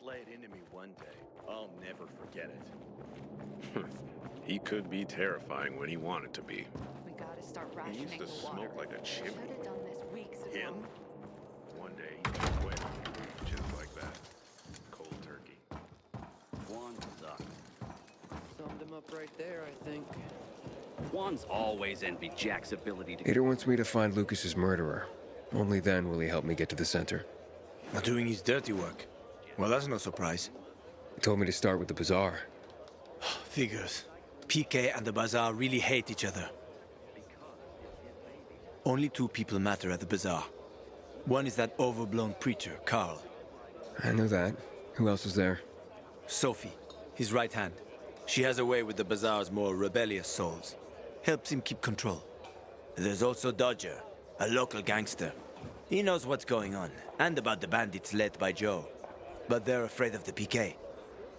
slayed into me one day. I'll never forget it. He could be terrifying when he wanted to be. We gotta start He rationing used to the water. smoke like a chimney. Should've done this weeks ago. Him? One day he just quit, just like that. Cold turkey. One sucked. Summed him up right there, I think. Juan's always envied Jack's ability to... Ada wants me to find Lucas's murderer. Only then will he help me get to the center. Not doing his dirty work. Well, that's no surprise. He told me to start with the bazaar. Figures. PK and the bazaar really hate each other. Only two people matter at the bazaar. One is that overblown preacher, Carl. I know that. Who else is there? Sophie, his right hand. She has a way with the bazaar's more rebellious souls. Helps him keep control. There's also Dodger, a local gangster. He knows what's going on, and about the bandits led by Joe. But they're afraid of the PK.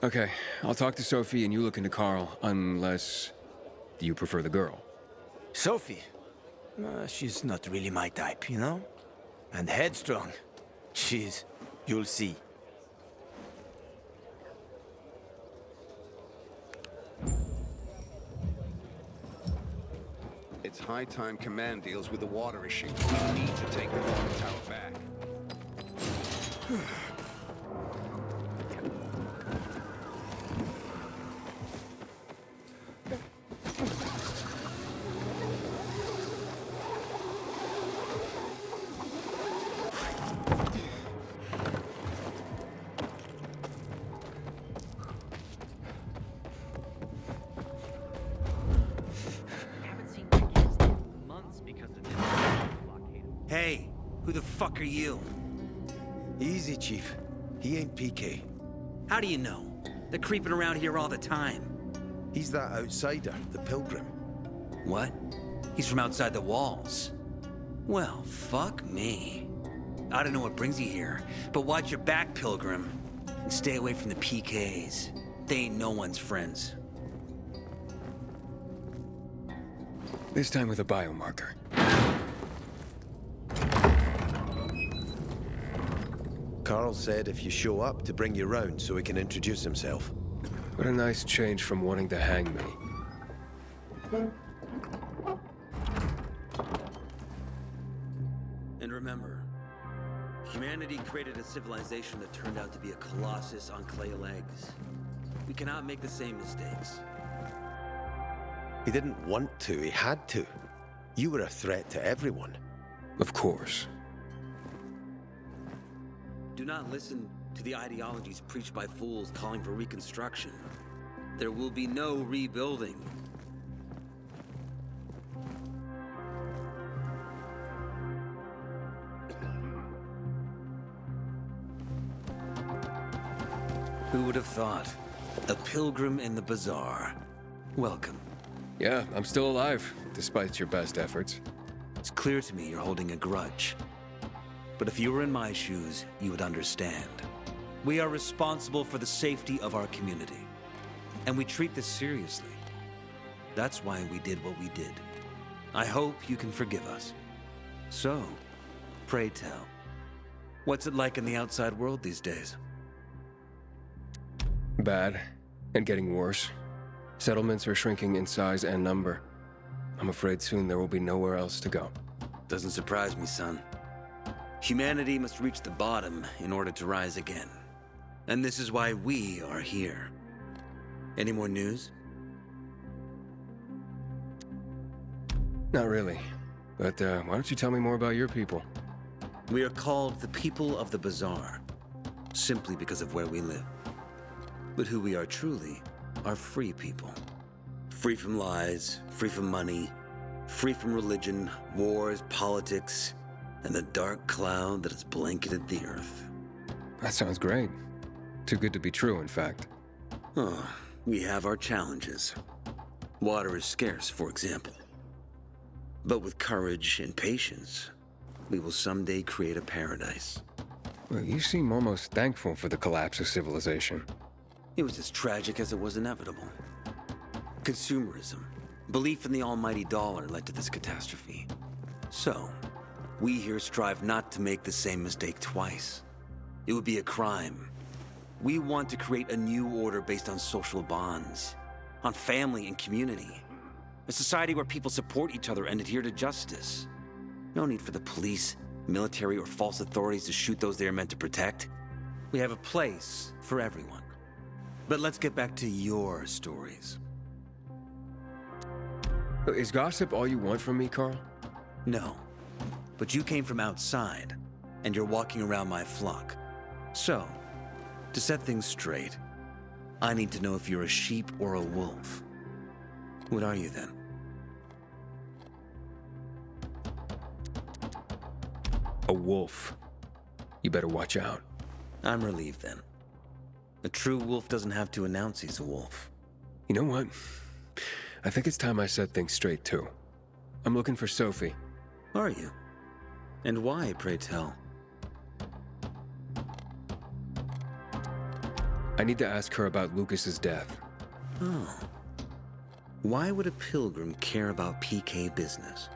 Okay, I'll talk to Sophie and you look into Carl, unless... Do you prefer the girl? Sophie? She's not really my type, you know? And headstrong. You'll see. It's high time Command deals with the water issue. We need to take the water tower back. Hey, who the fuck are you? Easy, Chief. He ain't PK. How do you know? They're creeping around here all the time. He's that outsider, the pilgrim. What? He's from outside the walls. Well, fuck me. I don't know what brings you here, but watch your back, Pilgrim. And stay away from the PKs. They ain't no one's friends. This time with a biomarker. Carl said if you show up to bring you round so he can introduce himself. What a nice change from wanting to hang me. And remember, humanity created a civilization that turned out to be a colossus on clay legs. We cannot make the same mistakes. He didn't want to, he had to. You were a threat to everyone. Of course. Do not listen to the ideologies preached by fools calling for reconstruction. There will be no rebuilding. Who would have thought? A pilgrim in the bazaar. Welcome. Yeah, I'm still alive, despite your best efforts. It's clear to me you're holding a grudge. But if you were in my shoes, you would understand. We are responsible for the safety of our community. And we treat this seriously. That's why we did what we did. I hope you can forgive us. So, pray tell, what's it like in the outside world these days? Bad, and getting worse. Settlements are shrinking in size and number. I'm afraid soon there will be nowhere else to go. Doesn't surprise me, son. Humanity must reach the bottom in order to rise again. And this is why we are here. Any more news? Not really. But why don't you tell me more about your people? We are called the people of the bazaar, simply because of where we live. But who we are truly are free people. Free from lies, free from money, free from religion, wars, politics, and the dark cloud that has blanketed the earth. That sounds great. Too good to be true, in fact. Oh, we have our challenges. Water is scarce, for example. But with courage and patience, we will someday create a paradise. Well, you seem almost thankful for the collapse of civilization. It was as tragic as it was inevitable. Consumerism, belief in the almighty dollar led to this catastrophe. So, we here strive not to make the same mistake twice. It would be a crime. We want to create a new order based on social bonds, on family and community. A society where people support each other and adhere to justice. No need for the police, military, or false authorities to shoot those they are meant to protect. We have a place for everyone. But let's get back to your stories. Is gossip all you want from me, Carl? No. But you came from outside, and you're walking around my flock. So, to set things straight, I need to know if you're a sheep or a wolf. What are you then? A wolf. You better watch out. I'm relieved then. A true wolf doesn't have to announce he's a wolf. You know what? I think it's time I set things straight, too. I'm looking for Sophie. Are you? And why, pray tell? I need to ask her about Lucas's death. Oh. Why would a pilgrim care about PK business?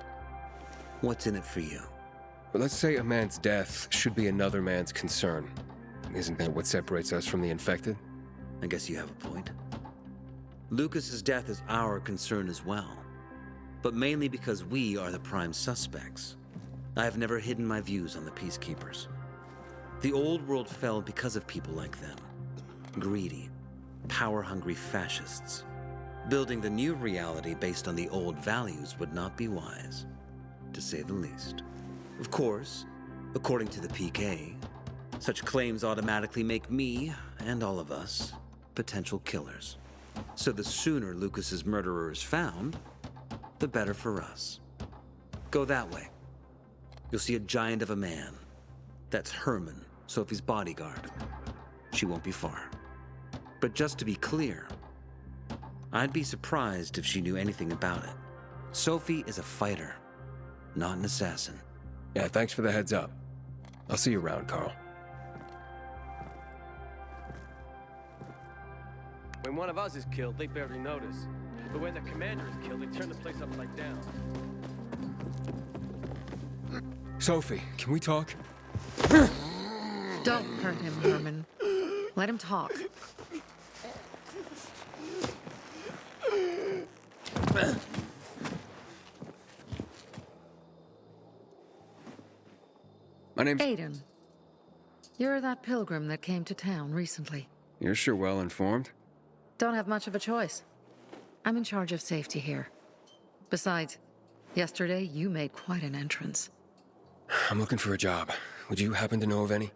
What's in it for you? But let's say a man's death should be another man's concern. Isn't that what separates us from the infected? I guess you have a point. Lucas's death is our concern as well. But mainly because we are the prime suspects. I have never hidden my views on the Peacekeepers. The old world fell because of people like them. Greedy, power-hungry fascists. Building the new reality based on the old values would not be wise, to say the least. Of course, according to the PK, such claims automatically make me, and all of us, potential killers. So the sooner Lucas's murderer is found, the better for us. Go that way. You'll see a giant of a man. That's Harran, Sophie's bodyguard. She won't be far. But just to be clear, I'd be surprised if she knew anything about it. Sophie is a fighter, not an assassin. Yeah, thanks for the heads up. I'll see you around, Carl. When one of us is killed, they barely notice. But when the commander is killed, they turn the place upside down. Sophie, can we talk? Don't hurt him, Herman. Let him talk. My name's... Aiden. You're that pilgrim that came to town recently. You're sure well informed. Don't have much of a choice. I'm in charge of safety here. Besides, yesterday you made quite an entrance. I'm looking for a job. Would you happen to know of any?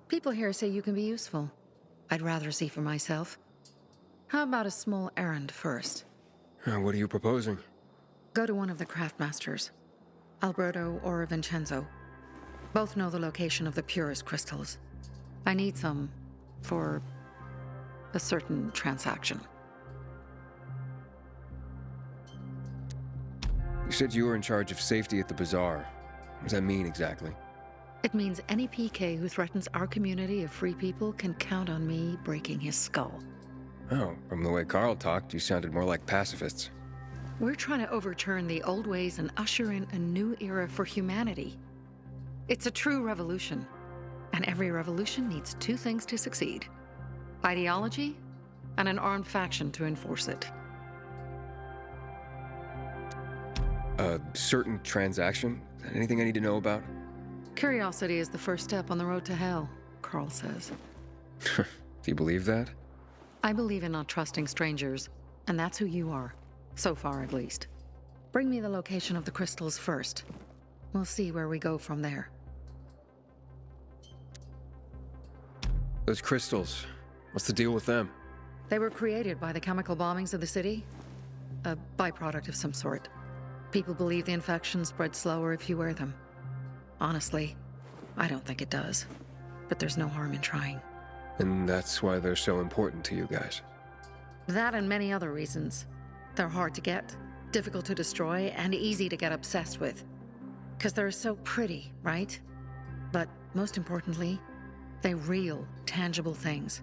People here say you can be useful. I'd rather see for myself. How about a small errand first? What are you proposing? Go to one of the craftmasters. Alberto or Vincenzo. Both know the location of the purest crystals. I need some for a certain transaction. You said you were in charge of safety at the bazaar. What does that mean exactly? It means any PK who threatens our community of free people can count on me breaking his skull. Oh, from the way Carl talked, you sounded more like pacifists. We're trying to overturn the old ways and usher in a new era for humanity. It's a true revolution. And every revolution needs two things to succeed: ideology and an armed faction to enforce it. A certain transaction? Anything I need to know about? Curiosity is the first step on the road to hell, Carl says. Do you believe that? I believe in not trusting strangers, and that's who you are. So far, at least. Bring me the location of the crystals first. We'll see where we go from there. Those crystals, what's the deal with them? They were created by the chemical bombings of the city. A byproduct of some sort. People believe the infection spreads slower if you wear them. Honestly, I don't think it does. But there's no harm in trying. And that's why they're so important to you guys. That and many other reasons. They're hard to get, difficult to destroy, and easy to get obsessed with. Because they're so pretty, right? But most importantly, they're real, tangible things.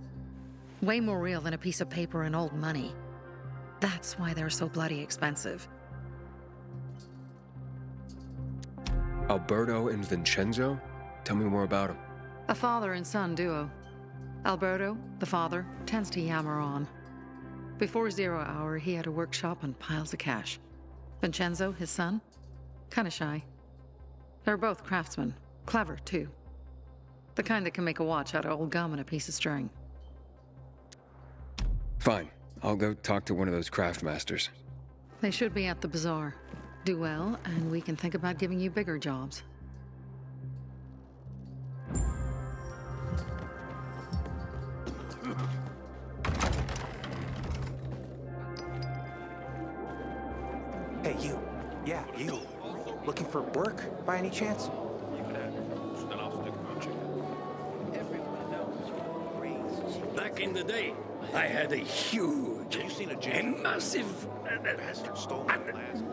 Way more real than a piece of paper and old money. That's why they're so bloody expensive. Alberto and Vincenzo? Tell me more about them. A father and son duo. Alberto, the father, tends to yammer on. Before 0 hour, he had a workshop and piles of cash. Vincenzo, his son, kinda shy. They're both craftsmen, clever too. The kind that can make a watch out of old gum and a piece of string. Fine. I'll go talk to one of those craft masters. They should be at the bazaar. Do well, and we can think about giving you bigger jobs. Hey, you. Yeah, you. Looking for work, by any chance? Back in the day, I had a huge, a massive,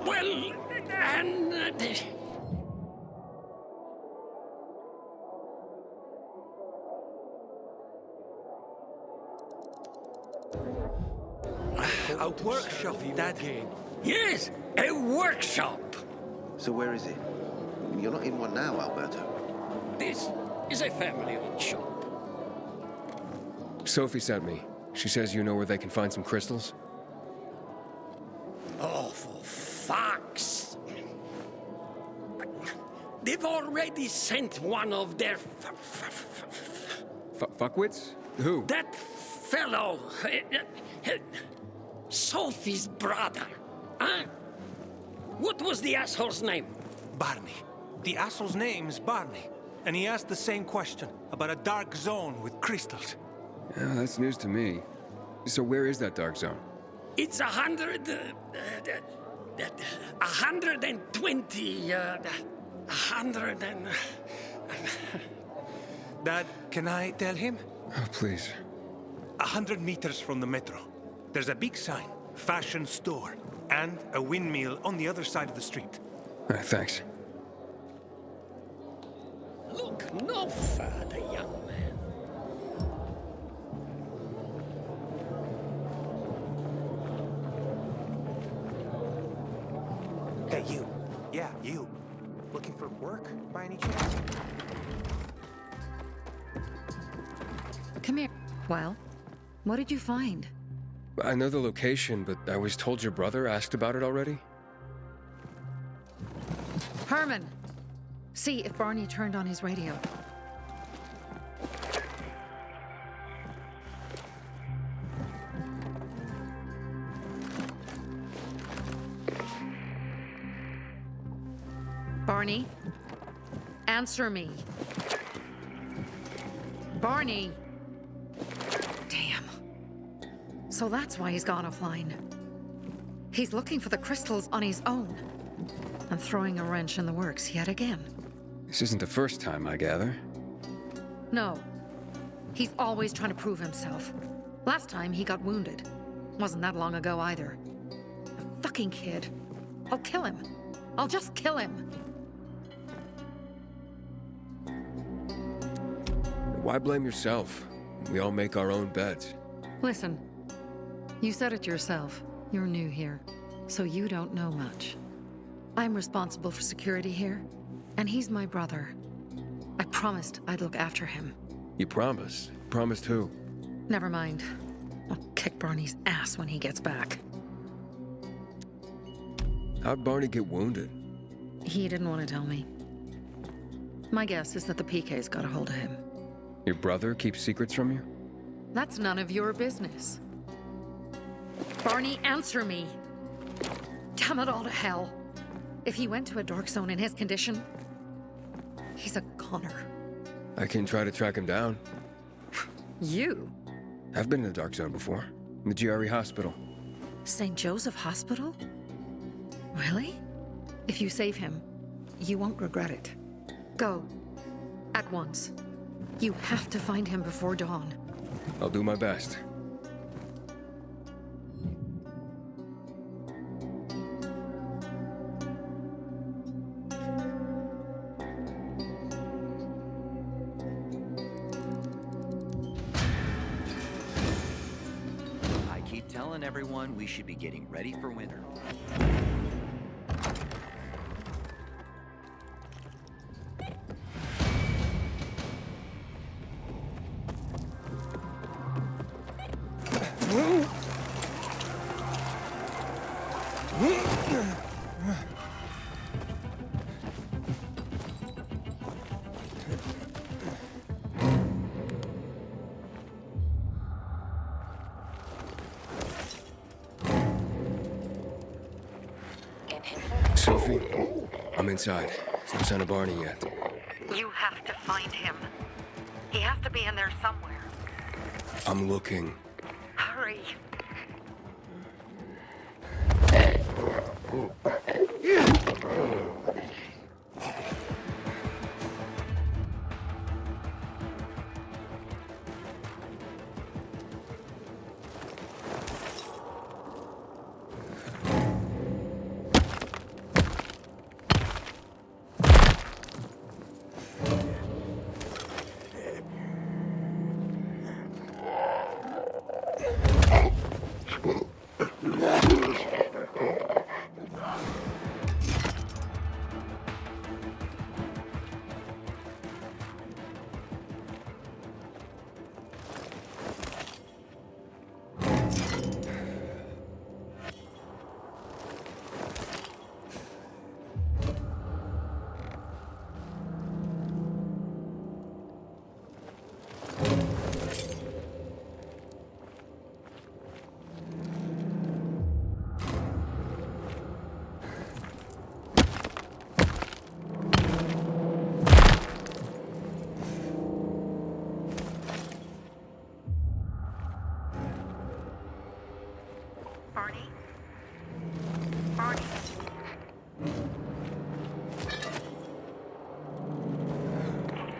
well, and A workshop, Dad. yes, a workshop. So where is it? You're not in one now, Alberto. This is a family-owned shop. Sophie sent me. She says you know where they can find some crystals? Oh, for fuck's... They've already sent one of their... Fuckwits? Who? That fellow... Sophie's brother. Huh? What was the asshole's name? Barney. The asshole's name's Barney. And he asked the same question about a dark zone with crystals. Yeah, that's news to me. So where is that dark zone? It's 120, 100 and... Dad, can I tell him? Oh, please. 100 meters from the metro. There's a big sign, fashion store, and a windmill on the other side of the street. Thanks. Look no further, young man. Hey, you. Yeah, you. Looking for work, by any chance? Come here. Well, what did you find? I know the location, but I was told your brother asked about it already? Herman! See if Barney turned on his radio. Barney? Answer me. Barney! Damn. So that's why he's gone offline. He's looking for the crystals on his own. And throwing a wrench in the works yet again. This isn't the first time, I gather. No. He's always trying to prove himself. Last time he got wounded. Wasn't that long ago either. A fucking kid. I'll kill him. I'll just kill him. Why blame yourself? We all make our own beds. Listen. You said it yourself. You're new here. So you don't know much. I'm responsible for security here. And he's my brother. I promised I'd look after him. You promised? Promised who? Never mind. I'll kick Barney's ass when he gets back. How'd Barney get wounded? He didn't want to tell me. My guess is that the PK's got a hold of him. Your brother keeps secrets from you? That's none of your business. Barney, answer me! Damn it all to hell! If he went to a dark zone in his condition, he's a goner. I can try to track him down. You? I've been in the dark zone before. In the GRE hospital. St. Joseph Hospital? Really? If you save him, you won't regret it. Go. At once. You have to find him before dawn. I'll do my best. I keep telling everyone we should be getting ready for winter. Sophie, I'm inside. There's no sign of Barney yet. You have to find him. He has to be in there somewhere. I'm looking. Hurry. Barney? Barney?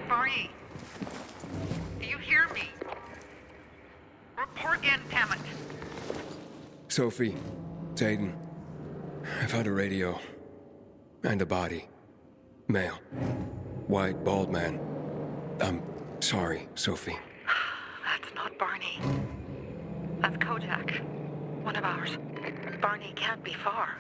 Barney? Do you hear me? Report in, damn it. Sophie, it's Aiden. I found a radio. And a body. Male. White, bald man. I'm sorry, Sophie. That's not Barney. That's Kojak. One of ours. Barney can't be far.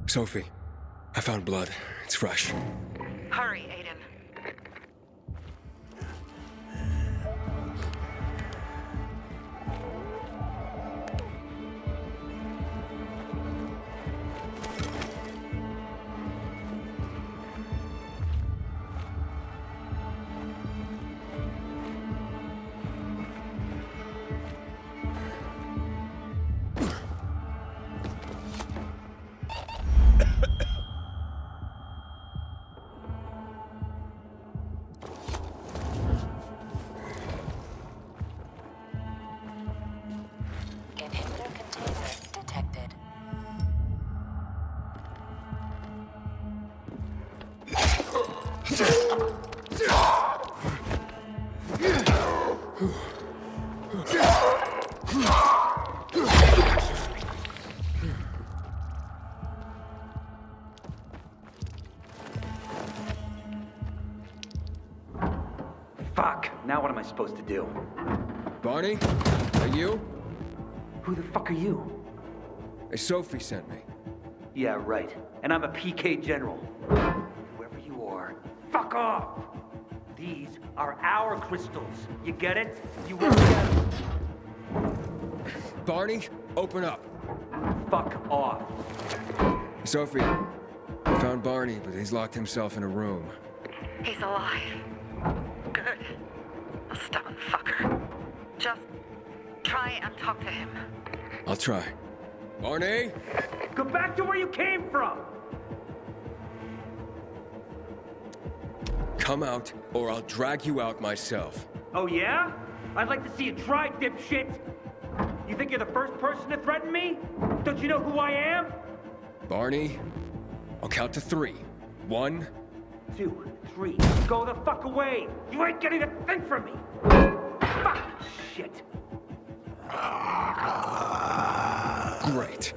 Sophie, I found blood. It's fresh. Hurry, Aiden. Fuck! Now what am I supposed to do? Barney? Are you? Who the fuck are you? Sophie sent me. Yeah, right. And I'm a PK general. Whoever you are, fuck off! These are our crystals. You get it? You won't get it. Barney, open up. Fuck off. Sophie, I found Barney, but he's locked himself in a room. He's alive. Good. A stubborn fucker. Just try and talk to him. I'll try. Barney? Go back to where you came from! Come out, or I'll drag you out myself. Oh yeah? I'd like to see you try, dipshit! You think you're the first person to threaten me? Don't you know who I am? Barney, I'll count to 3. 1, 2, 3. Go the fuck away! You ain't getting a thing from me! Fuck! Shit! Great.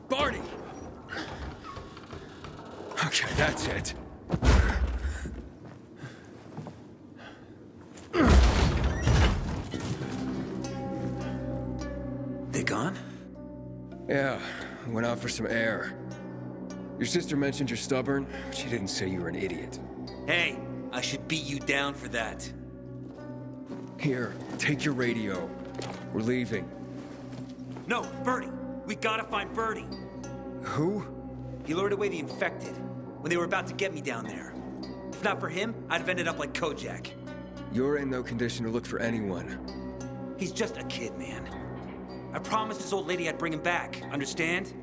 Barney! Okay, that's it. They gone? Yeah, went out for some air. Your sister mentioned you're stubborn, but she didn't say you were an idiot. Hey, I should beat you down for that. Here, take your radio. We're leaving. No, Bertie! We gotta find Bertie! Who? He lured away the infected when they were about to get me down there. If not for him, I'd have ended up like Kojak. You're in no condition to look for anyone. He's just a kid, man. I promised his old lady I'd bring him back, understand?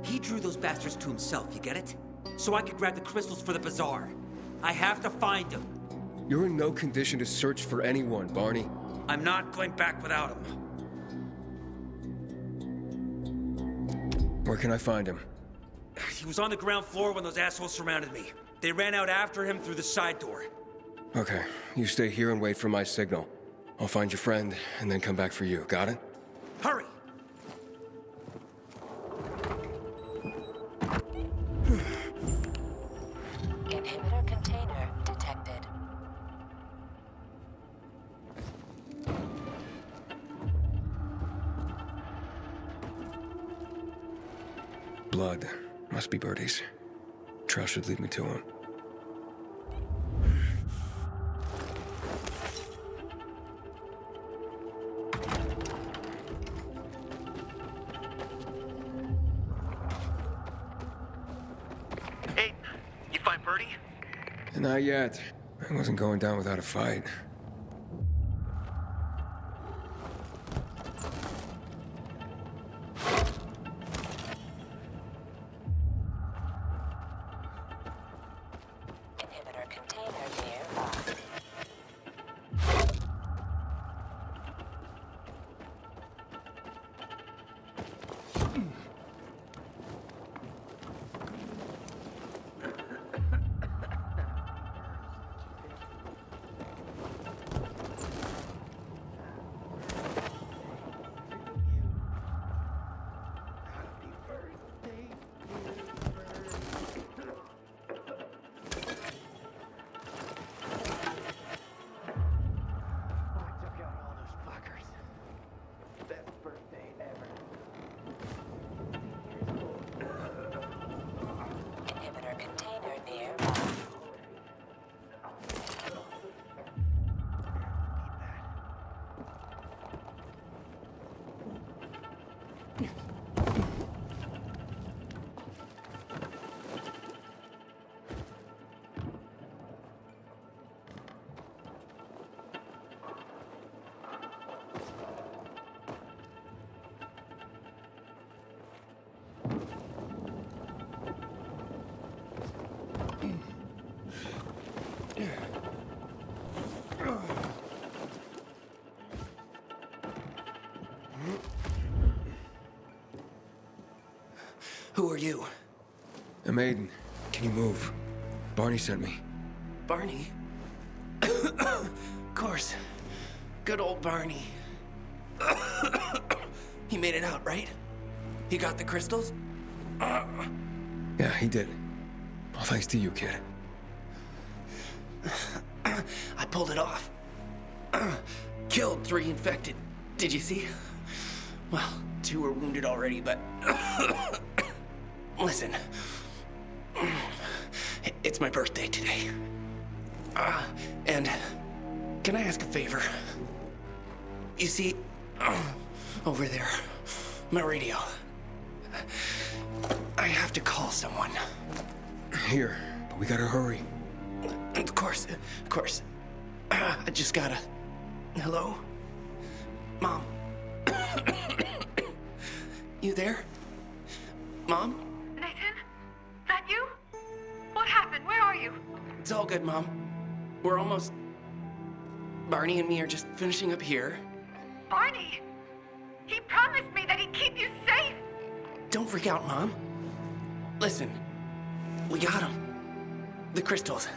He drew those bastards to himself, you get it? So I could grab the crystals for the bazaar. I have to find him. You're in no condition to search for anyone, Barney. I'm not going back without him. Where can I find him? He was on the ground floor when those assholes surrounded me. They ran out after him through the side door. Okay, you stay here and wait for my signal. I'll find your friend, and then come back for you. Got it? Hurry! Inhibitor container detected. Blood. Must be Bertie's. Trail should lead me to him. Hey, you find Bertie? Not yet. I wasn't going down without a fight. Inhibitor container nearby. Inhibitor container nearby. Who are you? A maiden. Can you move? Barney sent me. Barney? Of course. Good old Barney. He made it out, right? He got the crystals? Yeah, he did. All thanks to you, kid. I pulled it off. Killed 3 infected. Did you see? Well, 2 were wounded already, but... Listen. It's my birthday today. And can I ask a favor? You see, over there, my radio. I have to call someone. Here, but we gotta hurry. Of course, of course. I just gotta... Hello? Mom? You there? Mom? Nathan? That you? What happened? Where are you? It's all good, Mom. We're almost... Barney and me are just finishing up here. Barney! He promised me that he'd keep you safe! Don't freak out, Mom. Listen, we got him. The crystals.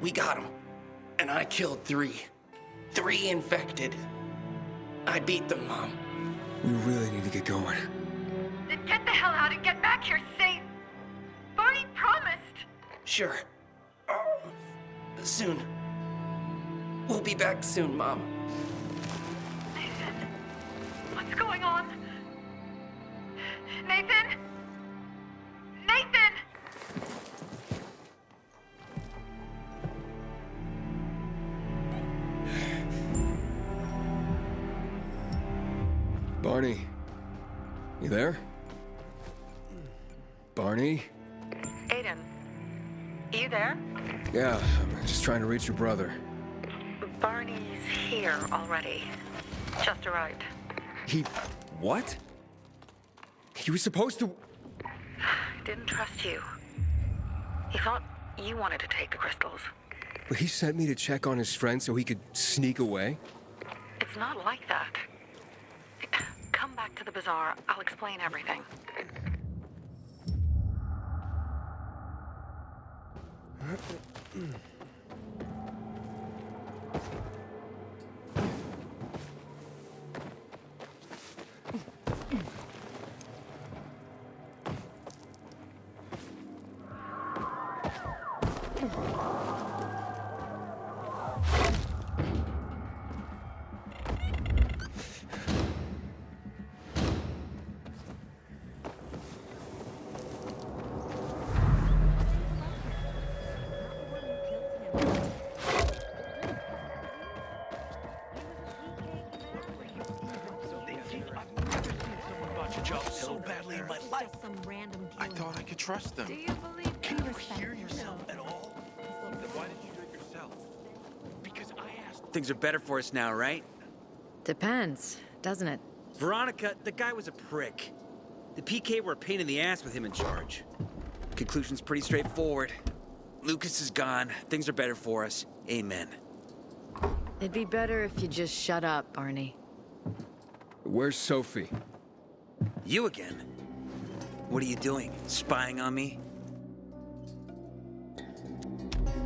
We got him. And I killed 3. 3 infected. I beat them, Mom. We really need to get going. Then get the hell out and get back here safe! Barney promised! Sure. Soon. We'll be back soon, Mom. Nathan? What's going on? Nathan? Nathan! Barney. You there? Barney? Aiden, you there? Yeah, I'm just trying to reach your brother. Barney's here already. Just arrived. He... what? He was supposed to... Didn't trust you. He thought you wanted to take the crystals. But he sent me to check on his friend so he could sneak away? It's not like that. Come back to the bazaar. I'll explain everything. I thought I could trust them. Do you believe Can you hear yourself at all? Then why did you do it yourself? Because I asked. Things are better for us now, right? Depends, doesn't it? Veronica, the guy was a prick. The PK were a pain in the ass with him in charge. Conclusion's pretty straightforward. Lucas is gone. Things are better for us. Amen. It'd be better if you just shut up, Barney. Where's Sophie? You again? What are you doing? Spying on me?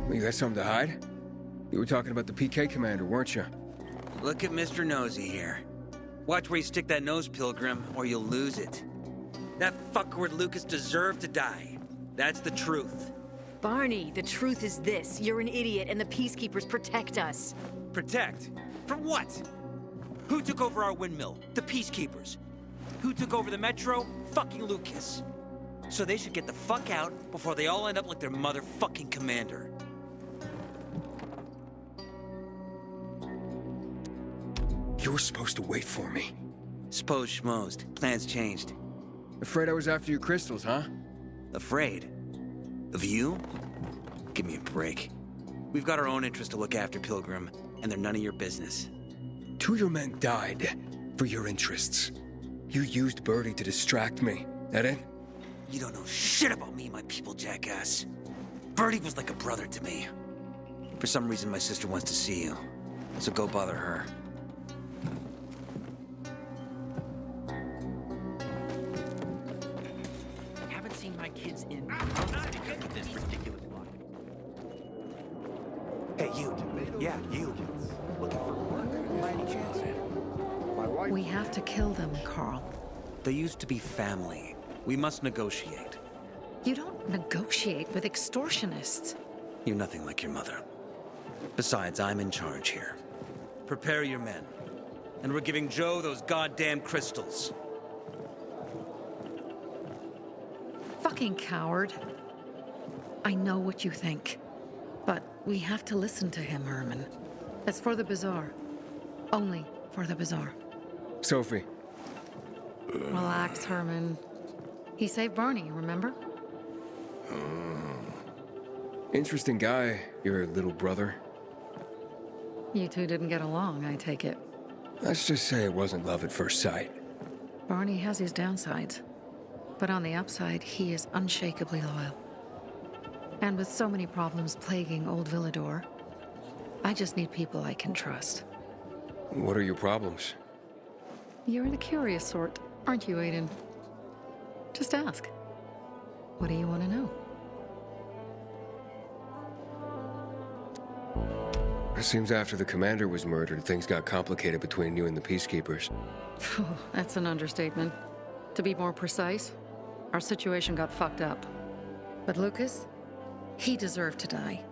You got something to hide? You were talking about the PK commander, weren't you? Look at Mr. Nosy here. Watch where you stick that nose, Pilgrim, or you'll lose it. That fuckward Lucas deserved to die. That's the truth. Barney, the truth is this. You're an idiot and the Peacekeepers protect us. Protect? From what? Who took over our windmill? The Peacekeepers. Who took over the Metro? Fucking Lucas. So they should get the fuck out before they all end up like their motherfucking commander. You were supposed to wait for me. Suppose schmozed. Plans changed. Afraid I was after your crystals, huh? Afraid? Of you? Give me a break. We've got our own interests to look after, Pilgrim, and they're none of your business. 2 of your men died for your interests. You used Birdie to distract me. That it? You don't know shit about me and my people, jackass. Birdie was like a brother to me. For some reason, my sister wants to see you. So go bother her. Haven't seen my kids in... this ridiculous one. Hey, you. Yeah, you. Looking for work? By any chance? My wife. We have to kill them, Carl. They used to be family. We must negotiate. You don't negotiate with extortionists. You're nothing like your mother. Besides, I'm in charge here. Prepare your men. And we're giving Joe those goddamn crystals. Fucking coward. I know what you think. But we have to listen to him, Herman. It's for the bazaar. Only for the bazaar. Sophie. Relax, Herman. He saved Barney, remember? Interesting guy, your little brother. You two didn't get along, I take it. Let's just say it wasn't love at first sight. Barney has his downsides. But on the upside, he is unshakably loyal. And with so many problems plaguing old Villador, I just need people I can trust. What are your problems? You're the curious sort, aren't you, Aiden? Just ask. What do you want to know? It seems after the commander was murdered, things got complicated between you and the Peacekeepers. That's an understatement. To be more precise, our situation got fucked up. But Lucas, he deserved to die.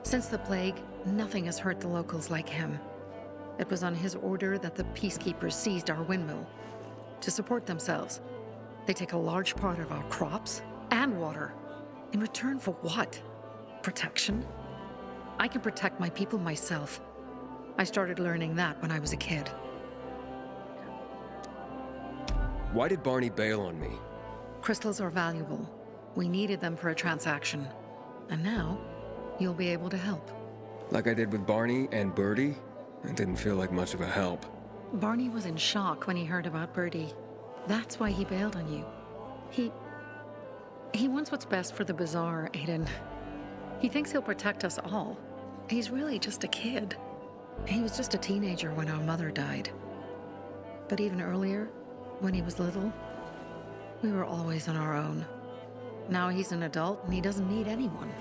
Since the plague, nothing has hurt the locals like him. It was on his order that the Peacekeepers seized our windmill. To support themselves, they take a large part of our crops and water. In return for what? Protection? I can protect my people myself. I started learning that when I was a kid. Why did Barney bail on me? Crystals are valuable. We needed them for a transaction. And now, you'll be able to help. Like I did with Barney and Birdie? It didn't feel like much of a help. Barney was in shock when he heard about Birdie. That's why he bailed on you. He wants what's best for the Bazaar, Aiden. He thinks he'll protect us all. He's really just a kid. He was just a teenager when our mother died. But even earlier, when he was little, we were always on our own. Now he's an adult and he doesn't need anyone.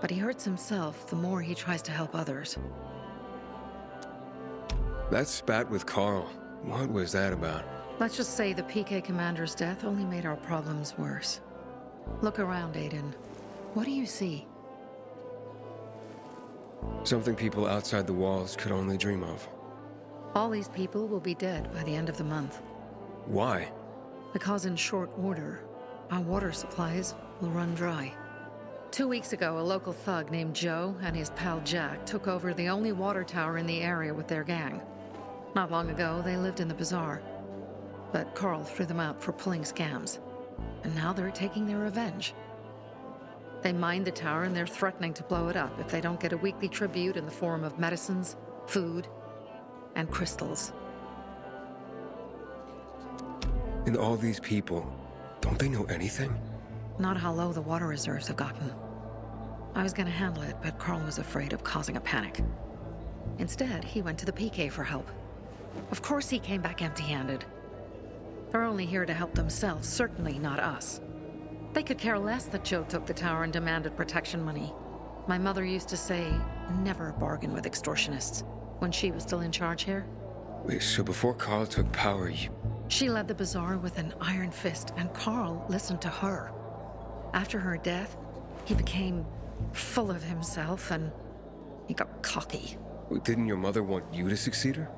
But he hurts himself the more he tries to help others. That spat with Carl, what was that about? Let's just say the PK commander's death only made our problems worse. Look around, Aiden. What do you see? Something people outside the walls could only dream of. All these people will be dead by the end of the month. Why? Because in short order, our water supplies will run dry. 2 weeks ago, a local thug named Joe and his pal Jack took over the only water tower in the area with their gang. Not long ago, they lived in the bazaar. But Carl threw them out for pulling scams. And now they're taking their revenge. They mined the tower and they're threatening to blow it up if they don't get a weekly tribute in the form of medicines, food, and crystals. And all these people, don't they know anything? Not how low the water reserves have gotten. I was gonna handle it, but Carl was afraid of causing a panic. Instead, he went to the PK for help. Of course he came back empty-handed. They're only here to help themselves, certainly not us. They could care less that Joe took the tower and demanded protection money. My mother used to say, never bargain with extortionists, when she was still in charge here. Wait, so before Carl took power, She led the bazaar with an iron fist, and Carl listened to her. After her death, he became full of himself, and he got cocky. Didn't your mother want you to succeed her?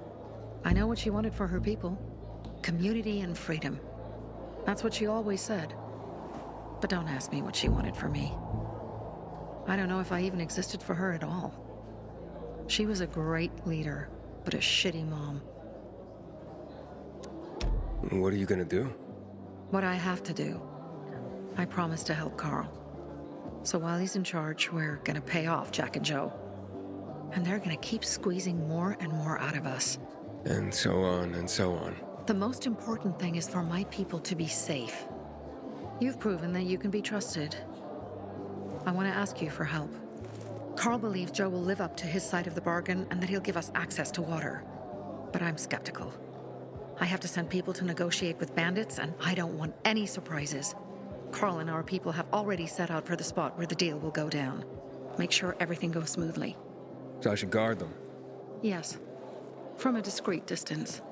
I know what she wanted for her people. Community and freedom. That's what she always said. But don't ask me what she wanted for me. I don't know if I even existed for her at all. She was a great leader, but a shitty mom. What are you gonna do? What I have to do. I promised to help Carl. So while he's in charge, we're gonna pay off Jack and Joe. And they're gonna keep squeezing more and more out of us. And so on and so on. The most important thing is for my people to be safe. You've proven that you can be trusted. I want to ask you for help. Carl believes Joe will live up to his side of the bargain and that he'll give us access to water. But I'm skeptical. I have to send people to negotiate with bandits, and I don't want any surprises. Carl and our people have already set out for the spot where the deal will go down. Make sure everything goes smoothly. So I should guard them? Yes. From a discreet distance.